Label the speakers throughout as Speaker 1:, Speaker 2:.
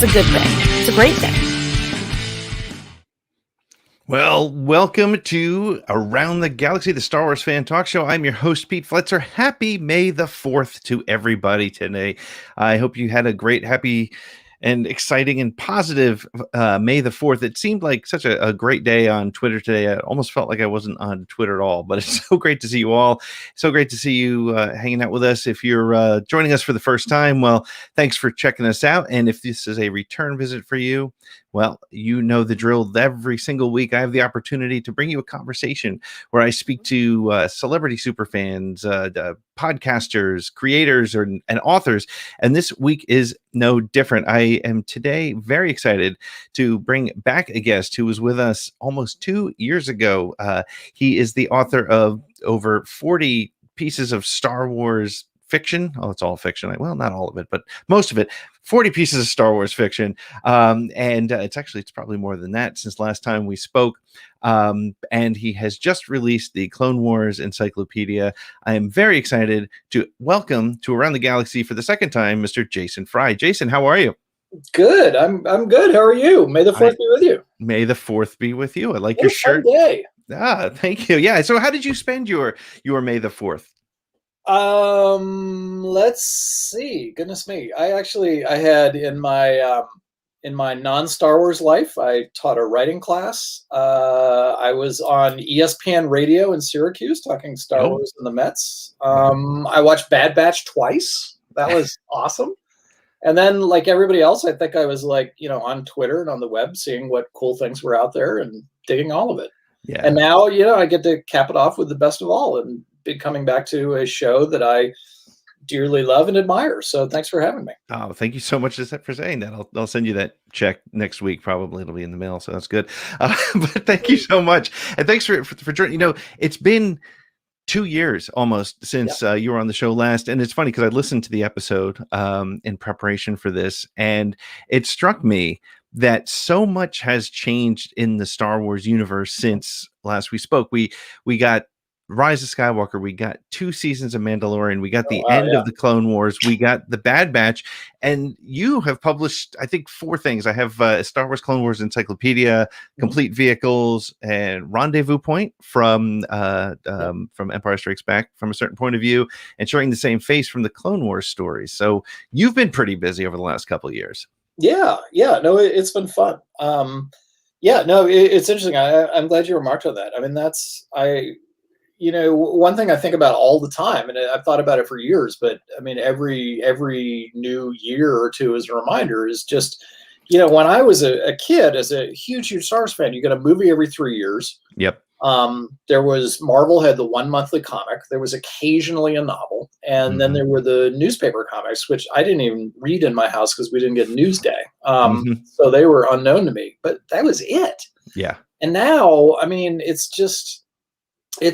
Speaker 1: It's a good thing. It's a great thing.
Speaker 2: Well, welcome to Around the Galaxy, the Star Wars Fan Talk Show. I'm your host, Pete Fletcher. Happy May the 4th to everybody today. I hope you had a great, happy, and exciting and positive May the 4th. It seemed like such a great day on Twitter today. I almost felt like I wasn't on Twitter at all, but it's so great to see you all. So great to see you hanging out with us. If you're joining us for the first time, well, thanks for checking us out. And if this is a return visit for you, well, you know the drill. Every single week, I have the opportunity to bring you a conversation where I speak to celebrity superfans, podcasters, creators, and authors. And this week is no different. I am today very excited to bring back a guest who was with us almost 2 years ago. He is the author of over 40 pieces of Star Wars fiction. Oh, it's all fiction. Well, not all of it, but most of it. 40 pieces of Star Wars fiction. And it's probably more than that since last time we spoke. And he has just released the Clone Wars Encyclopedia. I am very excited to welcome to Around the Galaxy for the second time, Mr. Jason Fry. Jason, how are you?
Speaker 3: Good. I'm good. How are you? May the 4th be with you.
Speaker 2: May the 4th be with you. I like your shirt.
Speaker 3: Day.
Speaker 2: Thank you. Yeah. So how did you spend your May the 4th?
Speaker 3: Let's see. Goodness me. I had in my non-Star Wars life, I taught a writing class. I was on ESPN radio in Syracuse talking Star Wars and the Mets. I watched Bad Batch twice. That was awesome. And then, like everybody else, I think I was on Twitter and on the web, seeing what cool things were out there and digging all of it.
Speaker 2: Yeah.
Speaker 3: And now, I get to cap it off with the best of all and be coming back to a show that I dearly love and admire. So thanks for having me.
Speaker 2: Oh, thank you so much for saying that. I'll send you that check next week. Probably it'll be in the mail, so that's good. But thank you so much, and thanks for joining. It's been 2 years almost since you were on the show last, and it's funny because I listened to the episode in preparation for this, and it struck me that so much has changed in the Star Wars universe since last we spoke. We got Rise of Skywalker, we got 2 seasons of Mandalorian, we got the end of the Clone Wars, we got the Bad Batch, and you have published, I think, 4 things. I have Star Wars Clone Wars Encyclopedia, Complete Vehicles, and Rendezvous Point from Empire Strikes Back from a certain point of view, and Showing the Same Face from the Clone Wars stories. So you've been pretty busy over the last couple of years.
Speaker 3: Yeah. No, it's been fun. It's interesting. I'm glad you remarked on that. I mean, one thing I think about all the time, and I've thought about it for years, but I mean, every new year or two as a reminder is just, when I was a kid, as a huge Star Wars fan, you get a movie every 3 years.
Speaker 2: Yep.
Speaker 3: There was Marvel had the 1 monthly comic. There was occasionally a novel. And then there were the newspaper comics, which I didn't even read in my house because we didn't get Newsday. So they were unknown to me, but that was it.
Speaker 2: Yeah.
Speaker 3: And now, I mean, it's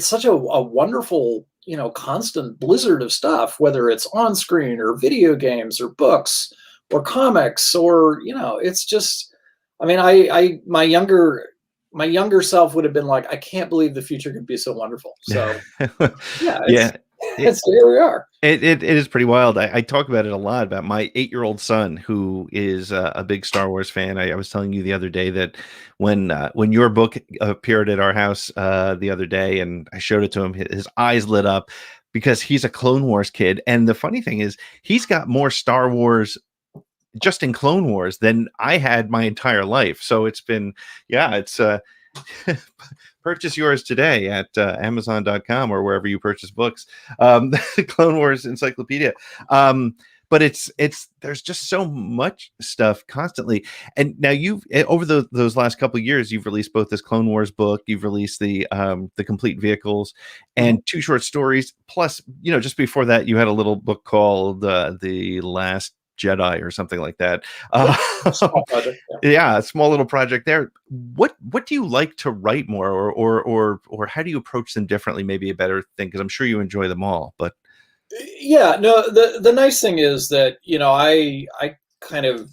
Speaker 3: such a wonderful, constant blizzard of stuff, whether it's on screen or video games or books or comics or, it's just, I mean, my younger self would have been like, I can't believe the future could be so wonderful. So here we are.
Speaker 2: It is pretty wild. I talk about it a lot about my 8-year-old son, who is a big Star Wars fan. I was telling you the other day that when your book appeared at our house the other day, and I showed it to him, his eyes lit up because he's a Clone Wars kid. And the funny thing is, he's got more Star Wars just in Clone Wars than I had my entire life. So it's been, it's purchase yours today at Amazon.com or wherever you purchase books. Clone Wars Encyclopedia. But there's just so much stuff constantly. And now you've over those last couple of years, you've released both this Clone Wars book, you've released the Complete Vehicles, and 2 short stories. Plus, just before that, you had a little book called The Last Jedi or something like that.
Speaker 3: Small project,
Speaker 2: a small little project there. What do you like to write more, or how do you approach them differently? Maybe a better thing, because I'm sure you enjoy them all. But
Speaker 3: the nice thing is that I kind of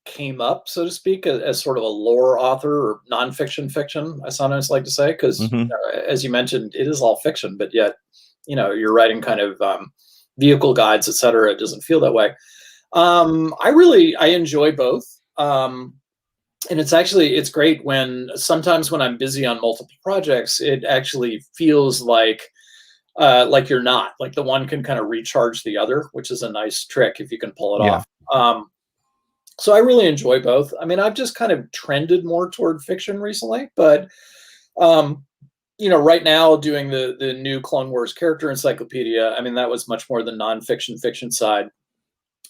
Speaker 3: came up, so to speak, as sort of a lore author or nonfiction fiction. I sometimes like to say, because as you mentioned, it is all fiction, but yet you're writing kind of vehicle guides, etc. It doesn't feel that way. I enjoy both. And it's great when sometimes when I'm busy on multiple projects, it actually feels like you're not, like the one can kind of recharge the other, which is a nice trick if you can pull it
Speaker 2: Yeah.
Speaker 3: off. So I really enjoy both. I mean, I've just kind of trended more toward fiction recently, but right now doing the new Clone Wars character encyclopedia, I mean, that was much more the nonfiction fiction side.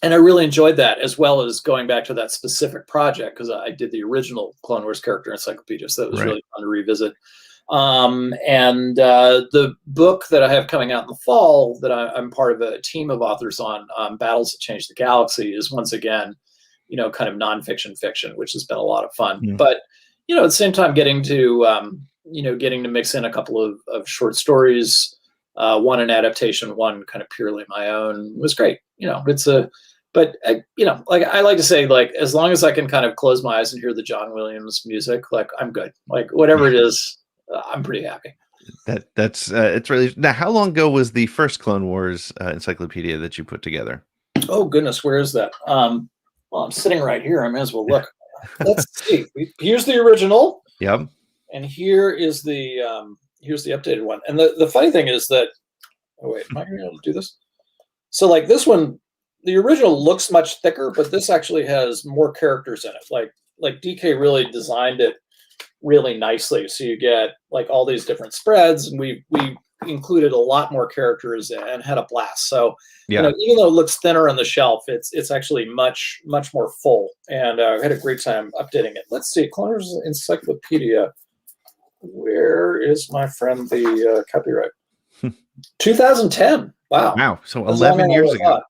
Speaker 3: And I really enjoyed that, as well as going back to that specific project, because I did the original Clone Wars character encyclopedia, so that was really fun to revisit. And the book that I have coming out in the fall that I'm part of a team of authors on, Battles That Change the Galaxy, is once again, kind of nonfiction fiction, which has been a lot of fun. But, at the same time, getting to mix in a couple of short stories, one an adaptation, one kind of purely my own, was great. But like I like to say, like, as long as I can kind of close my eyes and hear the John Williams music, like, I'm good. Like, whatever it is, I'm pretty happy.
Speaker 2: That's it's really. Now, how long ago was the first Clone Wars encyclopedia that you put together?
Speaker 3: Oh goodness, where is that? Well, I'm sitting right here. I may as well look. Let's see. Here's the original.
Speaker 2: Yep.
Speaker 3: And here is the updated one. And the funny thing is that, oh wait, am I going to be able to do this? So like this one, the original looks much thicker, but this actually has more characters in it. Like DK really designed it really nicely. So you get like all these different spreads, and we included a lot more characters and had a blast. So even though it looks thinner on the shelf, it's actually much more full. And I had a great time updating it. Let's see, Clone Wars Encyclopedia. Where is my friend the copyright? 2010. Wow.
Speaker 2: So 11 years ago.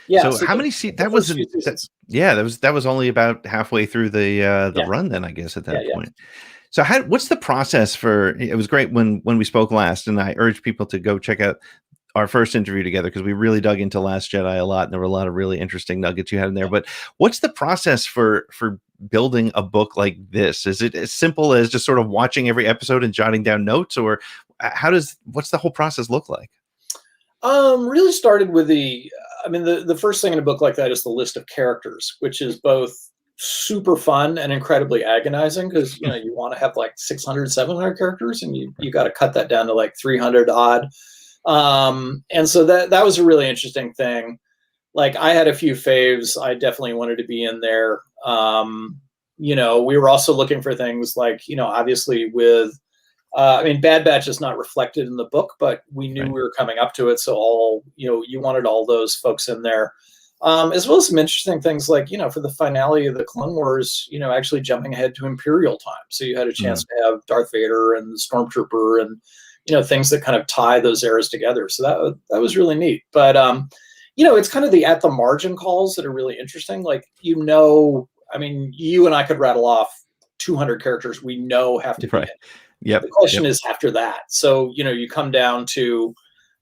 Speaker 3: Yeah.
Speaker 2: So how many seasons? That was only about halfway through the run then, I guess, at that point. So what's the process for? It was great when we spoke last, and I urged people to go check out our first interview together, because we really dug into Last Jedi a lot, and there were a lot of really interesting nuggets you had in there. But what's the process for building a book like this? Is it as simple as just sort of watching every episode and jotting down notes, or what's the whole process look like?
Speaker 3: Really started with the first thing in a book like that is the list of characters, which is both super fun and incredibly agonizing, because you want to have like 600, 700 characters, and you got to cut that down to like 300 odd. And so that was a really interesting thing. Like, I had a few faves I definitely wanted to be in there. We were also looking for things like, obviously with Bad Batch is not reflected in the book, but we knew we were coming up to it. So you wanted all those folks in there, as well as some interesting things like, for the finale of the Clone Wars, actually jumping ahead to Imperial time. So you had a chance to have Darth Vader and the Stormtrooper and, things that kind of tie those eras together. So that was really neat. But, it's kind of the at the margin calls that are really interesting. Like, you and I could rattle off 200 characters we know have to be in.
Speaker 2: Yep.
Speaker 3: The question is after that. So, you come down to,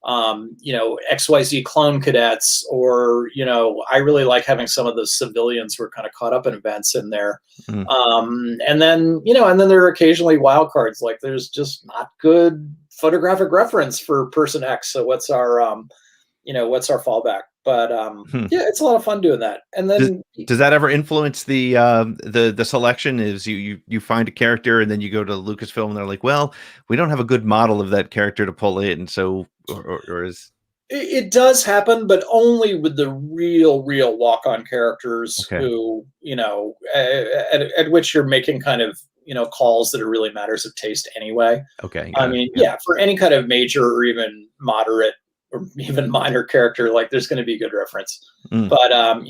Speaker 3: XYZ clone cadets, or, I really like having some of the civilians who are kind of caught up in events in there. And then there are occasionally wild cards. Like, there's just not good photographic reference for person X. So what's our fallback? But it's a lot of fun doing that. And then
Speaker 2: does that ever influence the selection? Is you find a character and then you go to Lucasfilm and they're like, well, we don't have a good model of that character to pull in, so or is
Speaker 3: it does happen, but only with the real walk-on characters who at which you're making kind of calls that are really matters of taste anyway. For any kind of major or even moderate or even minor character, like, there's going to be a good reference. But a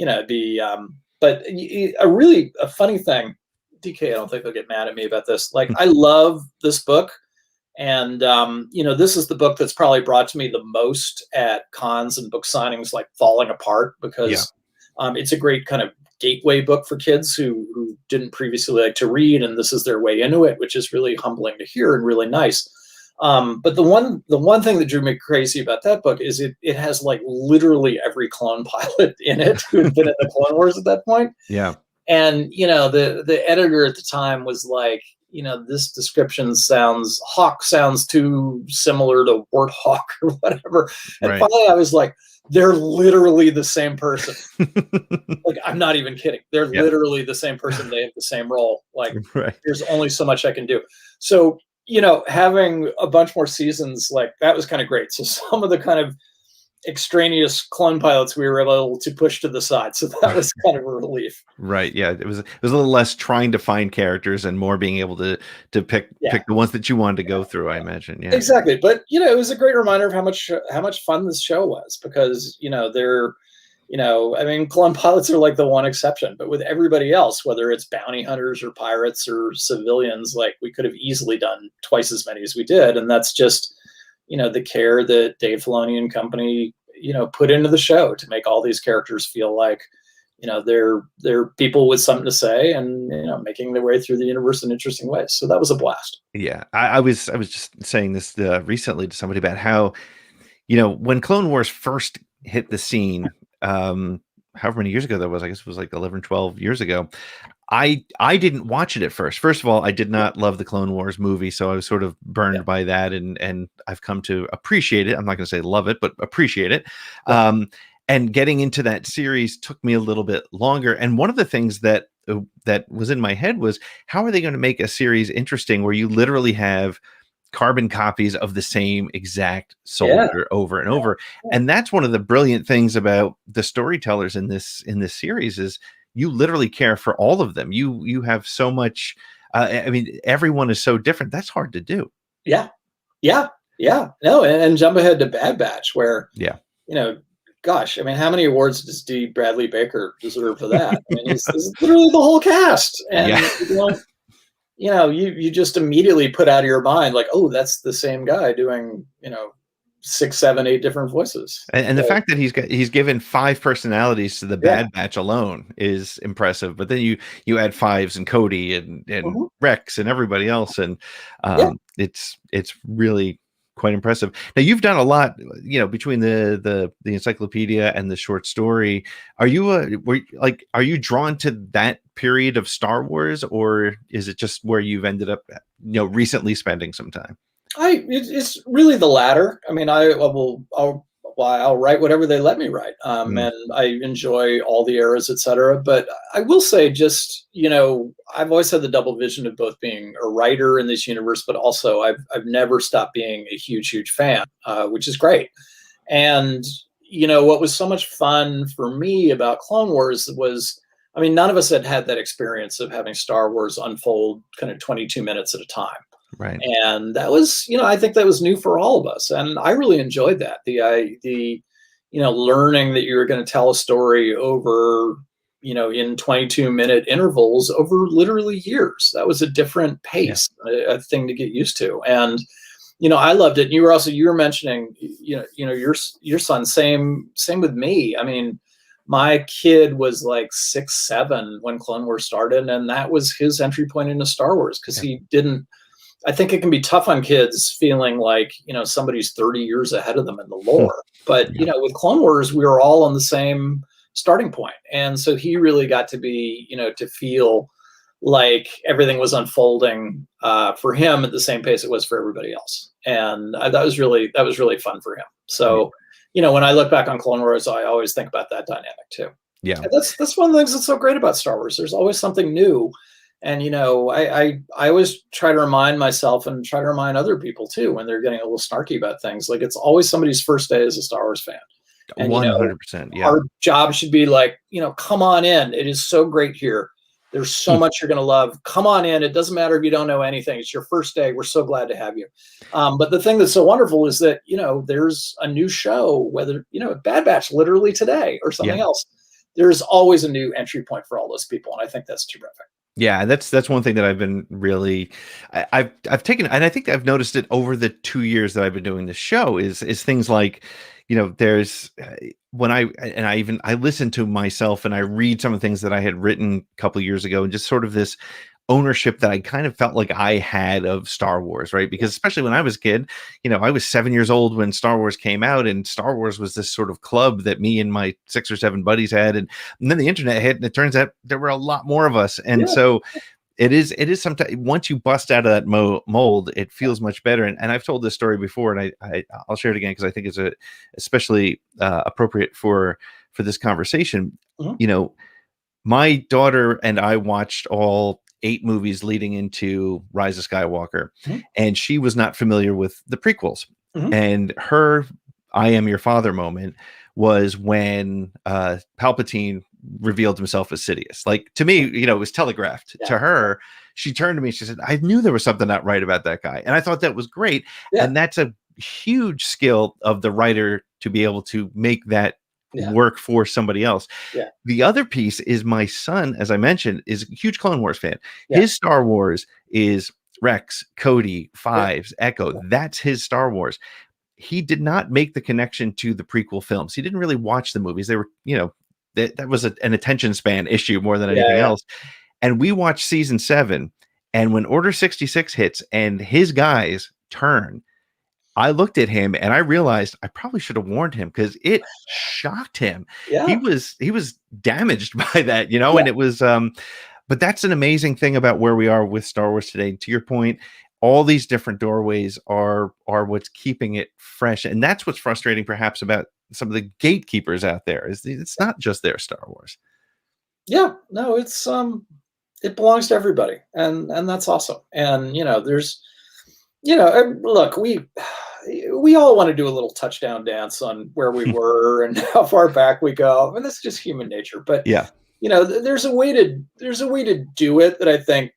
Speaker 3: funny thing, DK, I don't think they'll get mad at me about this. Like, I love this book, and this is the book that's probably brought to me the most at cons and book signings, like falling apart, because it's a great kind of gateway book for kids who didn't previously like to read, and this is their way into it, which is really humbling to hear and really nice. But the one thing that drew me crazy about that book is it has like literally every clone pilot in it who had been in the Clone Wars at that point.
Speaker 2: Yeah.
Speaker 3: And the editor at the time was like, this description Hawk sounds too similar to Warthog or whatever. And
Speaker 2: Right.
Speaker 3: finally I was like, they're literally the same person. Like, I'm not even kidding. They're
Speaker 2: Yeah.
Speaker 3: literally the same person. They have the same role. Like,
Speaker 2: Right.
Speaker 3: there's only so much I can do. So, having a bunch more seasons, like, that was kind of great. So some of the kind of extraneous clone pilots we were able to push to the side. So that was kind of a relief.
Speaker 2: Right. Yeah. It was a little less trying to find characters and more being able to pick
Speaker 3: Yeah.
Speaker 2: the ones that you wanted to go through, I imagine. Yeah.
Speaker 3: Exactly. But it was a great reminder of how much fun this show was, because I mean, clone pilots are like the one exception, but with everybody else, whether it's bounty hunters or pirates or civilians, like, we could have easily done twice as many as we did. And that's just, the care that Dave Filoni and company, put into the show to make all these characters feel like, they're people with something to say, and, making their way through the universe in interesting ways. So that was a blast.
Speaker 2: Yeah. I was just saying this recently to somebody about how, when Clone Wars first hit the scene, however many years ago that was, I guess it was like 11, 12 years ago. I didn't watch it at first. First of all, I did not love the Clone Wars movie, so I was sort of burned by that, and I've come to appreciate it. I'm not going to say love it, but appreciate it. And getting into that series took me a little bit longer. And one of the things that was in my head was, how are they going to make a series interesting where you literally have carbon copies of the same exact soldier over and over? And that's one of the brilliant things about the storytellers in this series, is you literally care for all of them. You have so much. I mean, everyone is so different. That's hard to do.
Speaker 3: Yeah. No, and jump ahead to Bad Batch, where gosh, I mean, how many awards does D. Bradley Baker deserve for that? I mean, he's literally the whole cast, and you just immediately put out of your mind, like, oh, that's the same guy doing 6, 7, 8 different voices.
Speaker 2: And the fact that he's given 5 personalities to the Bad Batch alone is impressive. But then you add Fives and Cody and Rex and everybody else, and it's really quite impressive. Now, you've done a lot, between the encyclopedia and the short story. Are you drawn to that period of Star Wars, or is it just where you've ended up, recently spending some time?
Speaker 3: It's really the latter. I mean, I'll write whatever they let me write, and I enjoy all the eras, etc. But I will say, just I've always had the double vision of both being a writer in this universe, but also I've never stopped being a huge fan, which is great. And what was so much fun for me about Clone Wars was, I mean, none of us had that experience of having Star Wars unfold kind of 22 minutes at a time.
Speaker 2: Right.
Speaker 3: And that was, I think that was new for all of us. And I really enjoyed that. The learning that you were going to tell a story over, in 22-minute intervals over literally years. That was a different pace, a thing to get used to. And, I loved it. And you were mentioning, your son, same with me. I mean, my kid was like 6, 7 when Clone Wars started, and that was his entry point into Star Wars, because he didn't. I think it can be tough on kids feeling like, somebody's 30 years ahead of them in the lore. But, with Clone Wars, we were all on the same starting point. And so he really got to be, to feel like everything was unfolding for him at the same pace it was for everybody else. And that was really fun for him. So, when I look back on Clone Wars, I always think about that dynamic too.
Speaker 2: Yeah.
Speaker 3: And that's one of the things that's so great about Star Wars. There's always something new. And, I always try to remind myself and try to remind other people too, when they're getting a little snarky about things, like, it's always somebody's first day as a Star Wars fan. And,
Speaker 2: 100%. Yeah.
Speaker 3: Our job should be like, come on in. It is so great here. There's so much you're going to love. Come on in. It doesn't matter if you don't know anything. It's your first day. We're so glad to have you. But the thing that's so wonderful is that, there's a new show, whether, Bad Batch literally today or something else. There's always a new entry point for all those people. And I think that's terrific.
Speaker 2: Yeah, that's one thing that I've been really, I've taken, and I think I've noticed it over the 2 years that I've been doing this show, is things like, there's when I listen to myself and I read some of the things that I had written a couple of years ago, and just sort of this ownership that I kind of felt like I had of Star Wars, right? Because especially when I was a kid, I was 7 years old when Star Wars came out, and Star Wars was this sort of club that me and my 6 or 7 buddies had. And then the internet hit, and it turns out there were a lot more of us. And so It is sometimes once you bust out of that mold, it feels much better. And I've told this story before, and I'll share it again because I think it's especially appropriate for this conversation.
Speaker 3: Mhm.
Speaker 2: You know, my daughter and I watched all 8 movies leading into Rise of Skywalker,
Speaker 3: Mhm.
Speaker 2: and she was not familiar with the prequels.
Speaker 3: Mhm.
Speaker 2: And her "I am your father" moment was when Palpatine revealed himself as Sidious. Like, to me, it was telegraphed.
Speaker 3: Yeah.
Speaker 2: To her, she turned to me, she said, "I knew there was something not right about that guy." And I thought that was great.
Speaker 3: Yeah.
Speaker 2: And that's a huge skill of the writer to be able to make that
Speaker 3: Yeah.
Speaker 2: work for somebody else.
Speaker 3: Yeah.
Speaker 2: The other piece is my son, as I mentioned, is a huge Clone Wars fan.
Speaker 3: Yeah.
Speaker 2: His Star Wars is Rex, Cody,
Speaker 3: Yeah.
Speaker 2: Fives, Echo.
Speaker 3: Yeah.
Speaker 2: That's his Star Wars. He did not make the connection to the prequel films. He didn't really watch the movies. They were, that was an attention span issue more than anything
Speaker 3: Yeah.
Speaker 2: else. And we watched season 7, and when Order 66 hits and his guys turn, I looked at him and I realized I probably should have warned him because it shocked him. He
Speaker 3: Yeah.
Speaker 2: was damaged by that,
Speaker 3: Yeah.
Speaker 2: and it was but that's an amazing thing about where we are with Star Wars today. To your point, all these different doorways are what's keeping it fresh. And that's what's frustrating perhaps about some of the gatekeepers out there is it's not just their Star Wars.
Speaker 3: Yeah. No, it belongs to everybody, and that's awesome. And there's and look, we all want to do a little touchdown dance on where we were and how far back we go. I mean, that's just human nature. But
Speaker 2: Yeah.
Speaker 3: there's a way to do it that I think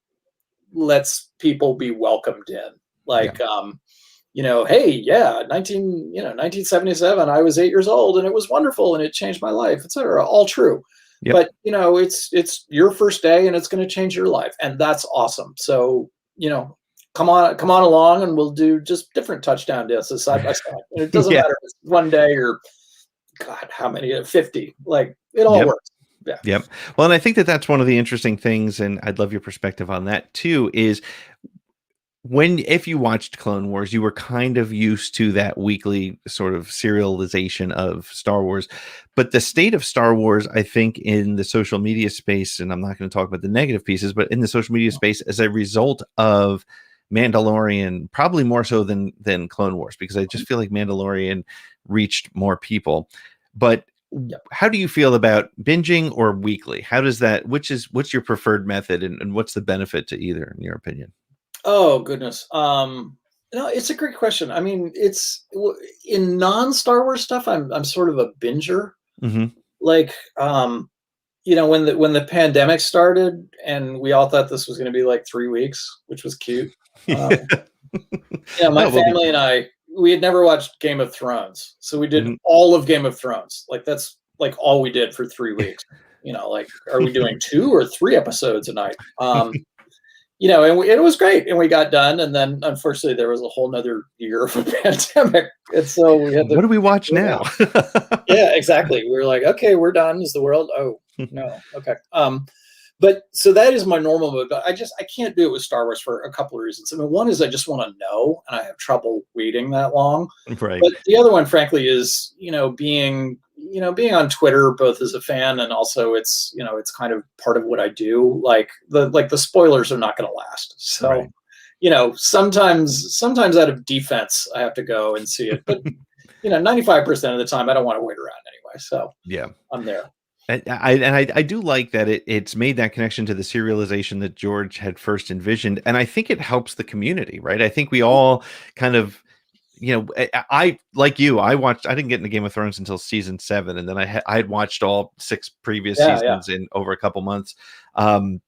Speaker 3: lets people be welcomed in. Like, hey, yeah, 1977, I was 8 years old and it was wonderful and it changed my life, etc. All true.
Speaker 2: Yep.
Speaker 3: But it's your first day and it's going to change your life, and that's awesome. So come on along, and we'll do just different touchdown dances side by side. And it doesn't
Speaker 2: Yeah.
Speaker 3: matter if it's one day or God, how many? 50. Like, it all
Speaker 2: Yep.
Speaker 3: works. Yeah.
Speaker 2: Yep. Well, and I think that that's one of the interesting things, and I'd love your perspective on that too, is if you watched Clone Wars, you were kind of used to that weekly sort of serialization of Star Wars. But the state of Star Wars, I think, in the social media space, and I'm not going to talk about the negative pieces, but in the social media space as a result of Mandalorian, probably more so than Clone Wars, because I just feel like Mandalorian reached more people. But how do you feel about binging or weekly? How does that, what's your preferred method, and what's the benefit to either, in your opinion?
Speaker 3: Oh goodness. It's a great question. I mean, in non-Star Wars stuff, I'm sort of a binger.
Speaker 2: Mm-hmm.
Speaker 3: Like, when the pandemic started and we all thought this was going to be like 3 weeks, which was cute. My family and I, we had never watched Game of Thrones, so we did all of Game of Thrones. Like, that's like all we did for 3 weeks. Like, are we doing 2 or 3 episodes a night? And it was great, and we got done, and then unfortunately there was a whole nother year of a pandemic, and so we had to.
Speaker 2: What do we watch now?
Speaker 3: Yeah, exactly. We were like, okay, we're done. Is the world? Oh no, okay. But so that is my normal mode. But I can't do it with Star Wars for a couple of reasons. I mean, one is I just want to know, and I have trouble waiting that long.
Speaker 2: Right.
Speaker 3: But the other one, frankly, is being on Twitter, both as a fan and also it's kind of part of what I do. Like the spoilers are not going to last. So,
Speaker 2: right.
Speaker 3: Sometimes out of defense, I have to go and see it. But 95% of the time, I don't want to wait around anyway. So
Speaker 2: yeah,
Speaker 3: I'm there.
Speaker 2: And I do like that it's made that connection to the serialization that George had first envisioned, and I think it helps the community, right? I think we all kind of, I like you. I didn't get into Game of Thrones until season 7, and then I had watched all 6 previous seasons in over a couple months, and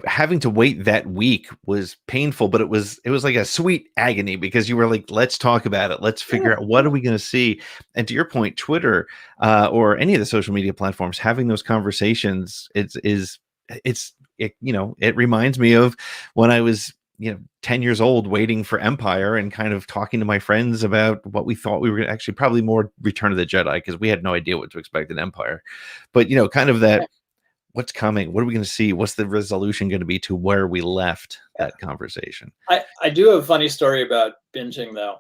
Speaker 2: having to wait that week was painful, but it was like a sweet agony because you were like, let's talk about it. Let's figure out what are we going to see. And to your point, Twitter or any of the social media platforms, having those conversations, it reminds me of when I was 10 years old waiting for Empire and kind of talking to my friends about what we thought we were actually probably more Return of the Jedi, because we had no idea what to expect in Empire, but kind of that. What's coming? What are we going to see? What's the resolution going to be to where we left that conversation?
Speaker 3: I do have a funny story about binging, though.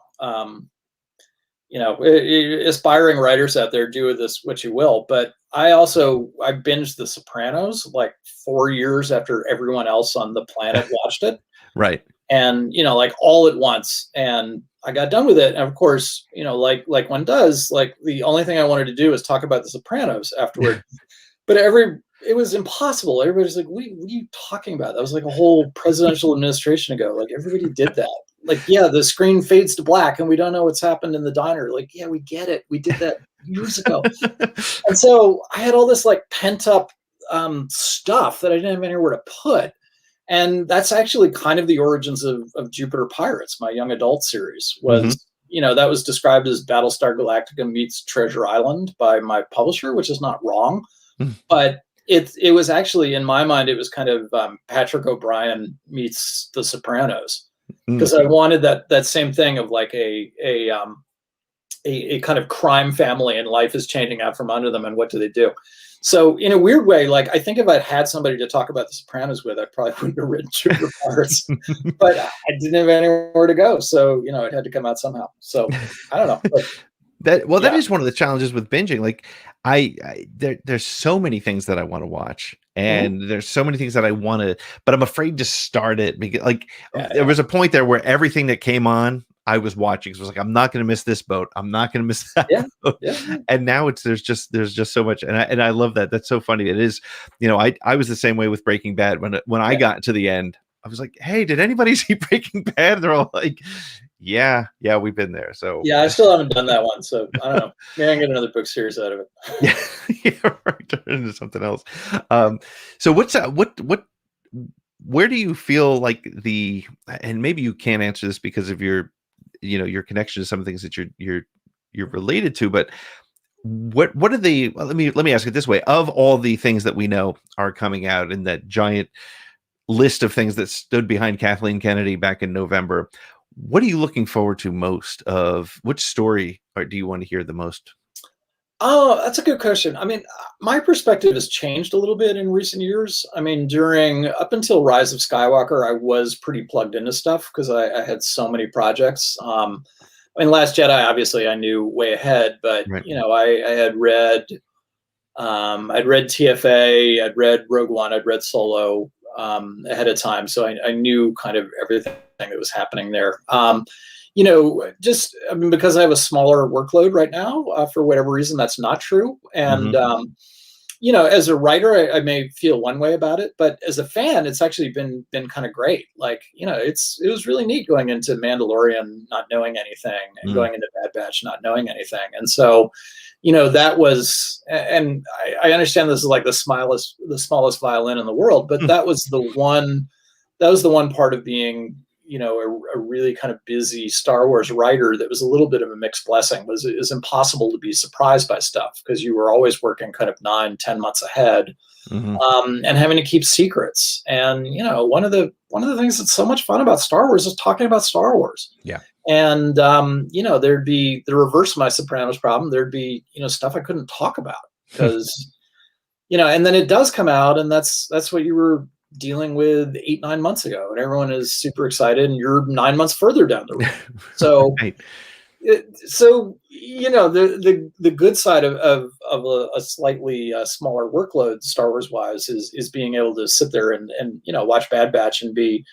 Speaker 3: aspiring writers out there, do with this what you will. But I binged The Sopranos like 4 years after everyone else on the planet watched it.
Speaker 2: Right.
Speaker 3: And, like all at once. And I got done with it. And of course, like one does, like the only thing I wanted to do is talk about The Sopranos afterward. But it was impossible. Everybody's like, what are you talking about? That was like a whole presidential administration ago. Like everybody did that. Like, yeah, the screen fades to black and we don't know what's happened in the diner. Like, yeah, we get it. We did that years ago. And so I had all this like pent up stuff that I didn't have anywhere to put. And that's actually kind of the origins of Jupiter Pirates, my young adult series. Was that was described as Battlestar Galactica meets Treasure Island by my publisher, which is not wrong. But it was actually, in my mind, it was kind of Patrick O'Brien meets The Sopranos, because I wanted that same thing of like a kind of crime family and life is changing out from under them, and what do they do? So in a weird way, like I think if I'd had somebody to talk about The Sopranos with, I probably wouldn't have written Jupiter Pirates, but I didn't have anywhere to go, so it had to come out somehow. So I don't know. But,
Speaker 2: that is one of the challenges with binging. Like there's so many things that I want to watch, and there's so many things that I want to, but I'm afraid to start it because there was a point there where everything that came on I was watching. It was like, I'm not going to miss this boat. I'm not going to miss that boat. Yeah. And now there's just so much. And I love that. That's so funny. It is, I was the same way with Breaking Bad. When I got to the end, I was like, hey, did anybody see Breaking Bad? They're all like, yeah, we've been there. So
Speaker 3: yeah, I still haven't done that one. So I don't know. Maybe I can get another book series out of it.
Speaker 2: Right, turn into something else. So where do you feel like and maybe you can't answer this because of your connection to some of the things that you're related to, but what are the, well, let me ask it this way. Of all the things that we know are coming out in that giant list of things that stood behind Kathleen Kennedy back in November, what are you looking forward to most? Of which story do you want to hear the most?
Speaker 3: Oh, that's a good question. I mean, my perspective has changed a little bit in recent years. I mean, up until Rise of Skywalker, I was pretty plugged into stuff because I had so many projects. Last Jedi, obviously, I knew way ahead, but
Speaker 2: right.
Speaker 3: I had read, I'd read TFA, I'd read Rogue One, I'd read Solo ahead of time, so I knew kind of everything that was happening there. Because I have a smaller workload right now, for whatever reason, that's not true. And, as a writer, I may feel one way about it, but as a fan, it's actually been kind of great. Like, it was really neat going into Mandalorian, not knowing anything, and going into Bad Batch, not knowing anything. And so, that was, and I understand this is like the smallest violin in the world, but that was the one part of being, a really kind of busy Star Wars writer that was a little bit of a mixed blessing. It was impossible to be surprised by stuff because you were always working kind of 9-10 months ahead, and having to keep secrets. And one of the things that's so much fun about Star Wars is talking about Star Wars.
Speaker 2: Yeah.
Speaker 3: And there'd be the reverse of my Sopranos problem. There'd be stuff I couldn't talk about because and then it does come out, and that's what you were dealing with 8-9 months ago, and everyone is super excited, and you're 9 months further down the road. So,
Speaker 2: right.
Speaker 3: The good side of a slightly smaller workload, Star Wars wise, is being able to sit there and watch Bad Batch and be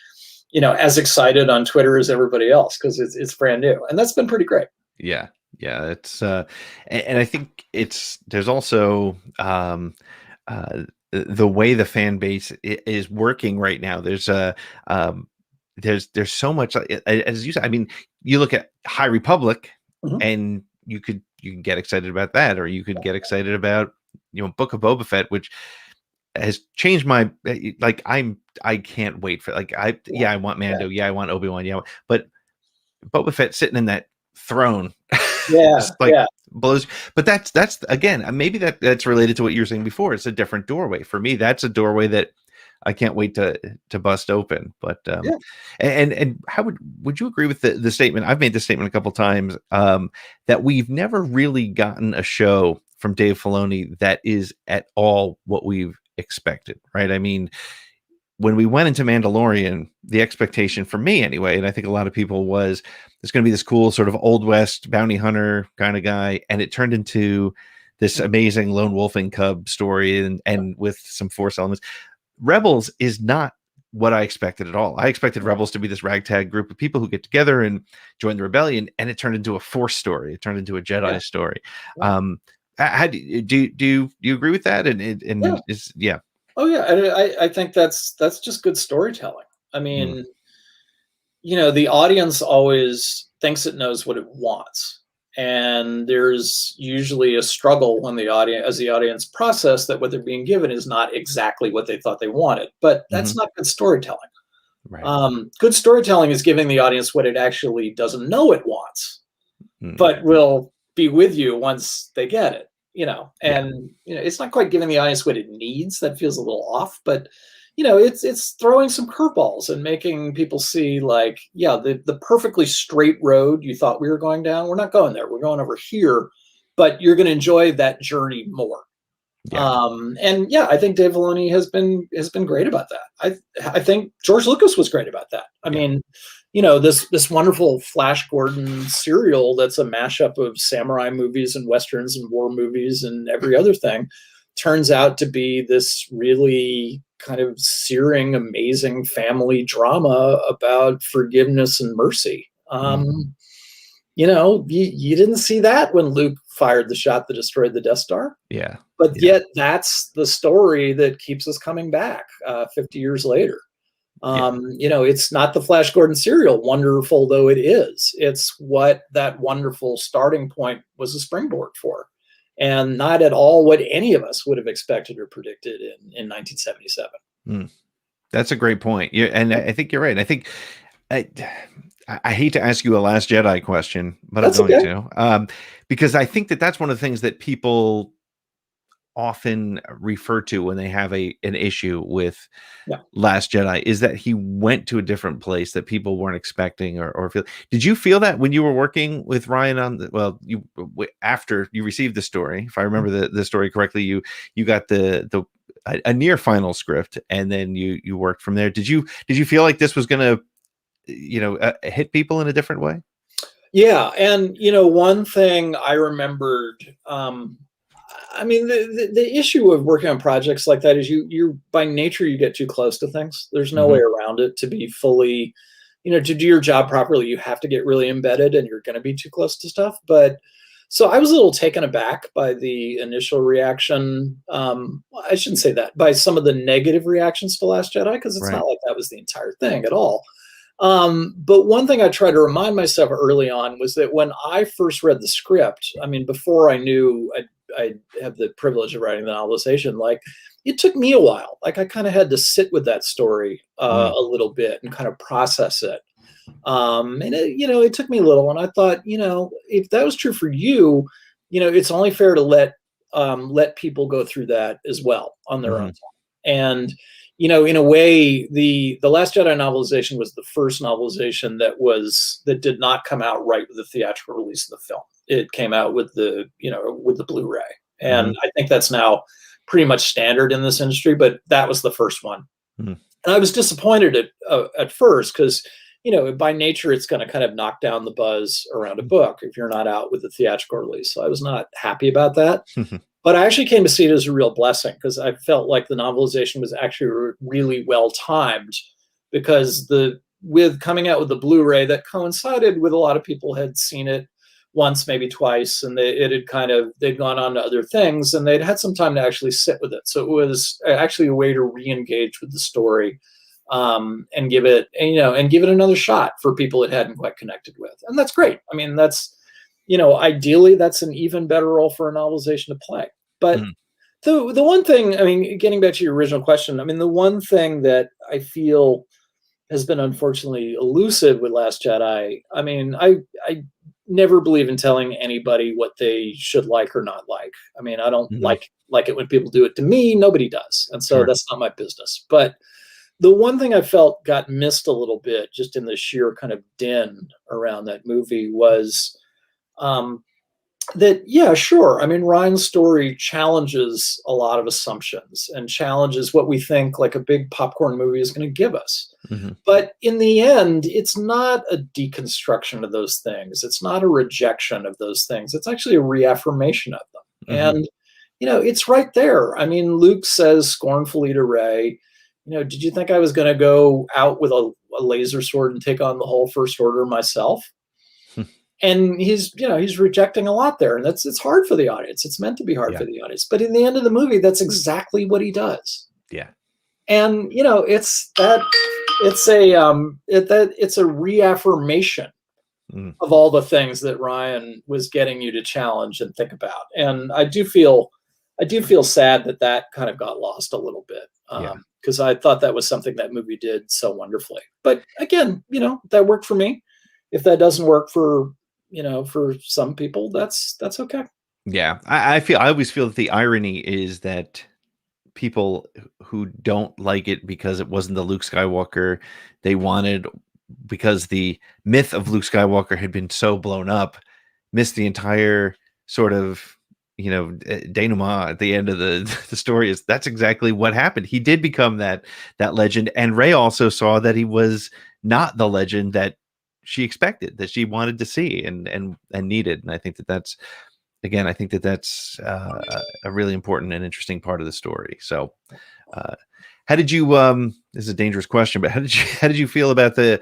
Speaker 3: as excited on Twitter as everybody else because it's brand new, and that's been pretty great.
Speaker 2: Yeah, it's and I think there's also the way the fan base is working right now. There's so much, as you said. I mean, you look at High Republic, and you can get excited about that, or you could get excited about Book of Boba Fett, which has changed my I can't wait for I want Mando, I want Obi-Wan, but Boba Fett sitting in that throne, blows. But that's again, maybe that's related to what you were saying before. It's a different doorway for me. That's a doorway that I can't wait to bust open. But and how would you agree with the statement? I've made this statement a couple times, that we've never really gotten a show from Dave Filoni that is at all what we've expected, right? I mean, when we went into Mandalorian, the expectation for me anyway, and I think a lot of people was there's going to be this cool sort of Old West bounty hunter kind of guy, and it turned into this amazing lone wolfing cub story, and with some Force elements. Rebels is not what I expected at all. I expected Rebels to be this ragtag group of people who get together and join the rebellion, and it turned into a Force story. It turned into a Jedi story. How do you agree with that? And is
Speaker 3: Oh yeah, and I think that's just good storytelling. I mean, the audience always thinks it knows what it wants, and there's usually a struggle when the audience process that what they're being given is not exactly what they thought they wanted. But that's not good storytelling.
Speaker 2: right.
Speaker 3: Good storytelling is giving the audience what it actually doesn't know it wants, but will be with you once they get it. And it's not quite giving the audience what it needs. That feels a little off, but it's throwing some curveballs and making people see, like, the perfectly straight road you thought we were going down, we're not going there. We're going over here, but you're going to enjoy that journey more. And I think Dave Filoni has been great about that. I think George Lucas was great about that. I mean, this wonderful Flash Gordon serial that's a mashup of samurai movies and westerns and war movies and every other thing turns out to be this really kind of searing, amazing family drama about forgiveness and mercy. You didn't see that when Luke fired the shot that destroyed the Death Star. But yet that's the story that keeps us coming back 50 years later. It's not the Flash Gordon serial, wonderful though it is. It's what that wonderful starting point was a springboard for, and not at all what any of us would have expected or predicted in 1977.
Speaker 2: That's a great point. And I think you're right. I think I hate to ask you a Last Jedi question, but I'm going to, because I think that's one of the things that people often refer to when they have an issue with Last Jedi is that he went to a different place that people weren't expecting or feel. Did you feel that when you were working with Ryan on after you received the story, if I remember the story correctly, you got a near final script, and then you worked from there. Did you feel like this was going to hit people in a different way?
Speaker 3: Yeah. And one thing I remembered, I mean, the issue of working on projects like that is you by nature, you get too close to things. There's no way around it. To be fully, to do your job properly, you have to get really embedded, and you're going to be too close to stuff. But so I was a little taken aback by the initial reaction. I shouldn't say that, by some of the negative reactions to Last Jedi, because it's not like that was the entire thing at all. But one thing I tried to remind myself early on was that when I first read the script, I mean, before I knew I have the privilege of writing the novelization, like, it took me a while. Like, I kind of had to sit with that story a little bit and kind of process it. And it took me a little, and I thought, if that was true for you, it's only fair to let people go through that as well on their own time. And in a way, the Last Jedi novelization was the first novelization that did not come out right with the theatrical release of the film. It came out with the Blu-ray, and I think that's now pretty much standard in this industry. But that was the first one, and I was disappointed at first because by nature it's going to kind of knock down the buzz around a book if you're not out with the theatrical release. So I was not happy about that. But I actually came to see it as a real blessing, because I felt like the novelization was actually really well timed, because with coming out with the Blu-ray, that coincided with a lot of people had seen it once, maybe twice, and they'd gone on to other things, and they'd had some time to actually sit with it. So it was actually a way to re-engage with the story, and give it another shot for people it hadn't quite connected with. And that's great. I mean, that's, ideally that's an even better role for a novelization to play. But the one thing, I mean, getting back to your original question, I mean, the one thing that I feel has been unfortunately elusive with Last Jedi, I mean, I never believe in telling anybody what they should like or not like. I mean, I don't like it when people do it to me. Nobody does. And so that's not my business. But the one thing I felt got missed a little bit, just in the sheer kind of din around that movie, was that, yeah, sure. I mean, Ryan's story challenges a lot of assumptions and challenges what we think like a big popcorn movie is going to give us.
Speaker 2: Hmm.
Speaker 3: But in the end, it's not a deconstruction of those things. It's not a rejection of those things. It's actually a reaffirmation of them.
Speaker 2: Hmm.
Speaker 3: And, it's right there. I mean, Luke says scornfully to Rey, did you think I was going to go out with a laser sword and take on the whole First Order myself? And he's rejecting a lot there, and it's hard for the audience. It's meant to be hard
Speaker 2: Yeah.
Speaker 3: for the audience, but in the end of the movie, that's exactly what he does.
Speaker 2: Yeah.
Speaker 3: And it's a reaffirmation of all the things that Ryan was getting you to challenge and think about. And I do feel sad that kind of got lost a little bit, because I thought that was something that movie did so wonderfully. But again, that worked for me. If that doesn't work for some people, that's okay.
Speaker 2: Yeah. I always feel that the irony is that people who don't like it because it wasn't the Luke Skywalker they wanted, because the myth of Luke Skywalker had been so blown up, missed the entire sort of denouement at the end of the story. Is that's exactly what happened. He did become that legend, and Rey also saw that he was not the legend that she expected, that she wanted to see and needed. And I think that's a really important and interesting part of the story. So how did you this is a dangerous question, but how did you feel about the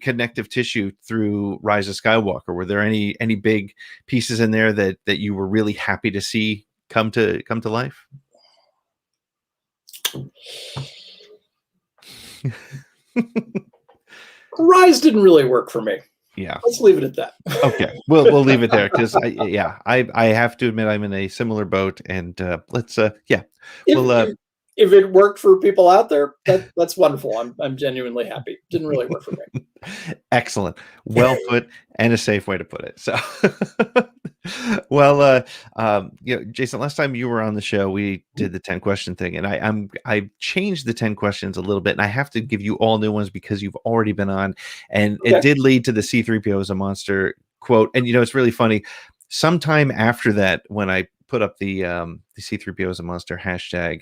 Speaker 2: connective tissue through Rise of Skywalker? Were there any big pieces in there that you were really happy to see come to life?
Speaker 3: Rise didn't really work for me.
Speaker 2: Yeah.
Speaker 3: Let's leave it at that.
Speaker 2: Okay. We'll leave it there, because I have to admit I'm in a similar boat, and let's
Speaker 3: if it worked for people out there, that's wonderful. I'm genuinely happy. Didn't really work for me.
Speaker 2: Excellent. Well put, and a safe way to put it. So well, Jason, last time you were on the show, we did the 10 question thing, and I changed the 10 questions a little bit, and I have to give you all new ones because you've already been on, and it did lead to the C-3PO is a monster quote. And it's really funny. Sometime after that, when I put up the C-3PO is a monster hashtag,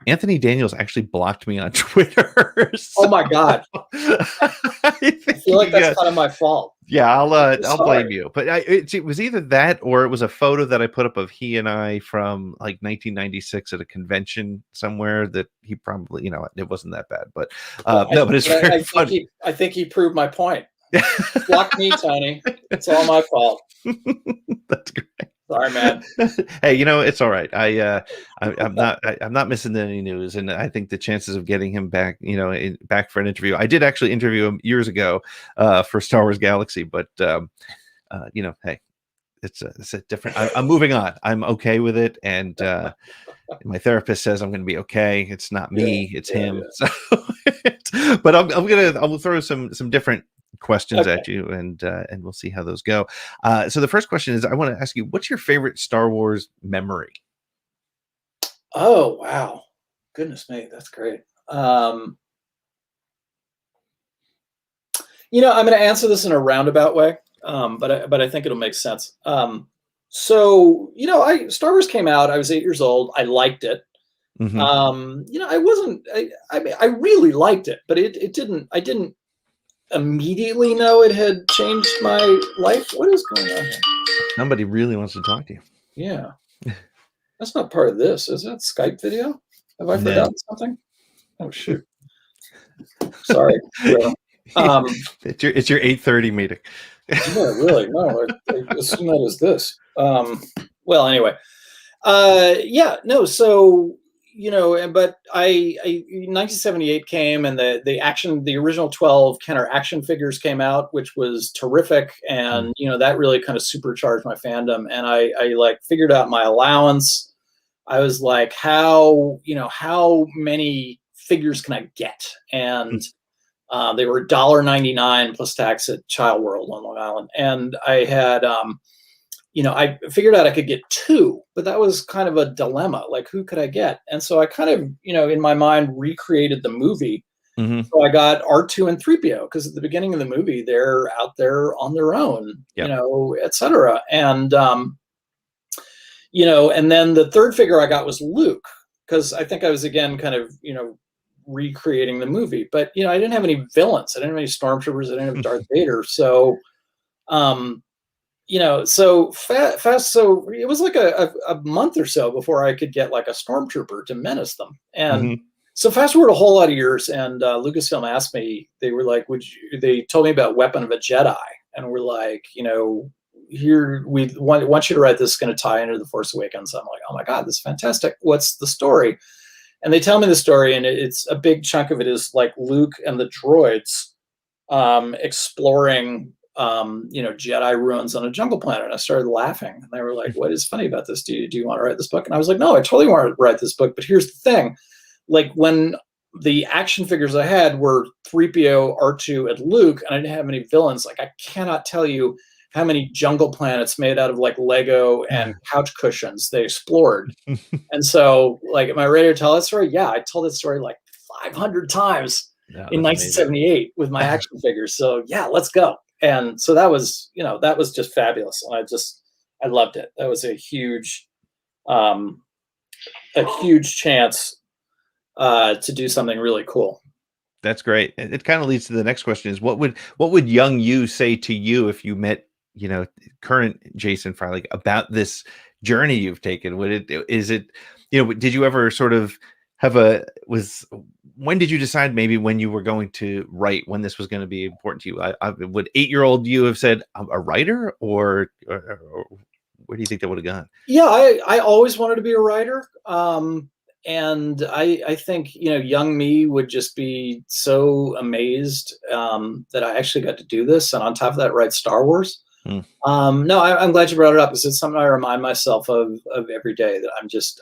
Speaker 2: Anthony Daniels actually blocked me on Twitter.
Speaker 3: So, oh my God. I feel like that's kind of my fault.
Speaker 2: Yeah, I'll blame you. But it was either that, or it was a photo that I put up of he and I from like 1996 at a convention somewhere that he probably, it wasn't that bad. But no, but it's very funny.
Speaker 3: I think he proved my point. Block me, Tony. It's all my fault.
Speaker 2: That's great.
Speaker 3: Sorry, man.
Speaker 2: Hey, it's all right. I'm not missing any news, and I think the chances of getting him back, back for an interview. I did actually interview him years ago for Star Wars Galaxy, but hey, it's a different. I'm moving on. I'm okay with it, and my therapist says I'm going to be okay. It's not me, it's him. Yeah. So, but I'll throw some different questions at you, and we'll see how those go. So the first question is, I want to ask you, what's your favorite Star Wars memory?
Speaker 3: Oh, wow. Goodness me. That's great. I'm going to answer this in a roundabout way, but I think it'll make sense. So, Star Wars came out, I was 8 years old. I liked it.
Speaker 2: Mm-hmm.
Speaker 3: I really liked it, but I didn't immediately know it had changed my life. What is going on here?
Speaker 2: Somebody really wants to talk to you.
Speaker 3: Yeah. That's not part of this. Is that Skype video? Have I forgotten something? Oh, shoot. Sorry. Yeah.
Speaker 2: It's your 8:30 meeting.
Speaker 3: No, really. No, I assume that is this. Well, anyway. So, but 1978 came, and the original 12 Kenner action figures came out, which was terrific. And, that really kind of supercharged my fandom. And I figured out my allowance. I was like, how many figures can I get? And they were $1.99 plus tax at Child World on Long Island. And I had, I figured out I could get 2, but that was kind of a dilemma. Like, who could I get? And so I kind of, in my mind, recreated the movie
Speaker 2: Hmm.
Speaker 3: So I got R2 and 3PO because at the beginning of the movie they're out there on their own,
Speaker 2: Yep.
Speaker 3: etc. And and then the third figure I got was Luke because I think I was again kind of recreating the movie, but I didn't have any villains, I didn't have any stormtroopers, I didn't have Darth Vader, so um, so fast. So it was like a month or so before I could get like a stormtrooper to menace them. And
Speaker 2: Hmm.
Speaker 3: so fast forward a whole lot of years, and Lucasfilm asked me. They were like, They told me about Weapon of a Jedi, and we're like, here we want you to write this. Is going to tie into the Force Awakens. I'm like, oh my god, this is fantastic. What's the story? And they tell me the story, and it's a big chunk of it is like Luke and the droids exploring Jedi ruins on a jungle planet. And I started laughing. And they were like, what is funny about this? Do you want to write this book? And I was like, no, I totally want to write this book. But here's the thing. Like when the action figures I had were 3PO, R2, and Luke, and I didn't have any villains, like I cannot tell you how many jungle planets made out of like Lego and couch cushions they explored. And so, like, am I ready to tell that story? Yeah, I told that story like 500 times
Speaker 2: No,
Speaker 3: in
Speaker 2: that's amazing.
Speaker 3: 1978 with my action figures. So yeah, let's go. And so that was just fabulous. And I loved it. That was um, a huge chance to do something really cool.
Speaker 2: That's great. It kind of leads to the next question: is what would young you say to you if you met current Jason Freilich about this journey you've taken? Did you ever sort of have when did you decide maybe when you were going to write, when this was going to be important to you? Would 8-year-old you have said I'm a writer, or where do you think that would have gone?
Speaker 3: Yeah, I always wanted to be a writer. And I think young me would just be so amazed that I actually got to do this, and on top of that, write Star Wars.
Speaker 2: Hmm.
Speaker 3: No, I'm glad you brought it up because it's something I remind myself of every day, that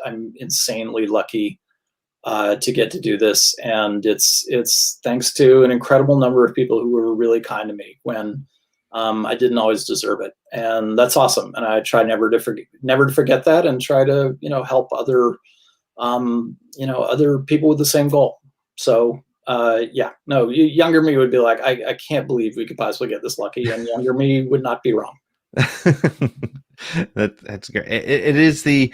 Speaker 3: I'm insanely lucky to get to do this, and it's thanks to an incredible number of people who were really kind to me when I didn't always deserve it, and that's awesome. And I try never to forget that, and try to help other people with the same goal. So yeah, no, younger me would be like, I can't believe we could possibly get this lucky, and younger me would not be wrong.
Speaker 2: That's great. It is the,